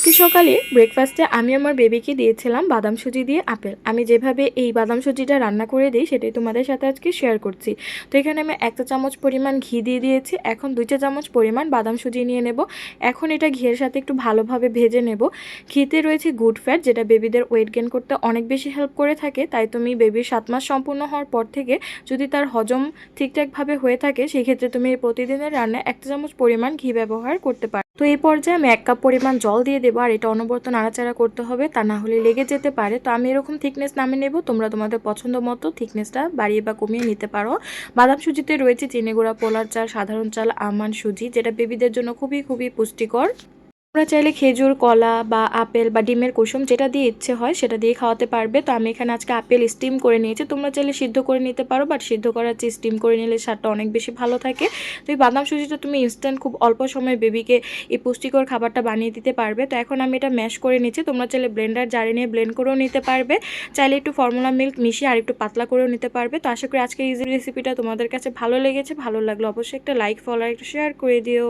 আজকে সকালে ব্রেকফাস্টে আমি আমার বেবিকে দিয়েছিলাম বাদাম সুজি দিয়ে আপেল। আমি যেভাবে এই বাদাম সুজিটা রান্না করে দিই সেটাই তোমাদের সাথে আজকে শেয়ার করছি। তো এখানে আমি 1 চা চামচ পরিমাণ ঘি দিয়ে দিয়েছি। এখন 2 চা চামচ পরিমাণ বাদাম সুজি নিয়ে নেব। এখন এটা ঘিয়ের সাথে একটু ভালোভাবে ভেজে নেব। ঘিতে রয়েছে গুড ফ্যাট, যেটা বেবিদের ওয়েট গেইন করতে অনেক বেশি হেল্প করে থাকে। তাই তুমি বেবির 7 মাস সম্পূর্ণ হওয়ার পর থেকে যদি তার হজম ঠিকঠাকভাবে হয়ে থাকে, সেই ক্ষেত্রে তুমি প্রতিদিনের রান্নায় 1 চা চামচ পরিমাণ ঘি ব্যবহার করতে পারো। তো এই পর্যায়ে আমি 1 কাপ পরিমাণ জল দিয়ে দেবো, আর এটা অনবরত নাড়াচাড়া করতে হবে, তা না হলে লেগে যেতে পারে। তো আমি এরকম থিকনেস নামিয়ে নেব। তোমরা তোমাদের পছন্দ মতো থিকনেসটা বাড়িয়ে বা কমিয়ে নিতে পারো। বাদাম সুজিতে রয়েছে চিনি গুঁড়া, পোলার চাল, সাধারণ চাল, আমন্ড সুজি, যেটা বেবিদের জন্য খুবই খুবই পুষ্টিকর। তোমরা চাইলে খেজুর, কলা বা আপেল বা ডিমের কুসুম, যেটা দিয়ে ইচ্ছে হয় সেটা দিয়ে খাওয়াতে পারবে। তো আমি এখানে আজকে আপেল স্টিম করে নিয়েছি। তোমরা চাইলে সিদ্ধ করে নিতে পারো, বাট সিদ্ধ করার চেয়ে স্টিম করে নিলে স্বাদটা অনেক বেশি ভালো থাকে। তো এই বাদাম সুজিটা তুমি ইনস্ট্যান্ট খুব অল্প সময়ে বেবিকে এই পুষ্টিকর খাবারটা বানিয়ে দিতে পারবে। তো এখন আমি এটা ম্যাশ করে নিচ্ছি। তোমরা চাইলে ব্লেন্ডার জারে নিয়ে ব্লেন্ড করেও নিতে পারবে, চাইলে একটু ফর্মুলা মিল্ক মিশিয়ে আর একটু পাতলা করেও নিতে পারবে। তো আশা করি আজকের ইজি রেসিপিটা তোমাদের কাছে ভালো লেগেছে। ভালো লাগলো অবশ্যই একটা লাইক, ফলো আর একটা শেয়ার করে দিও।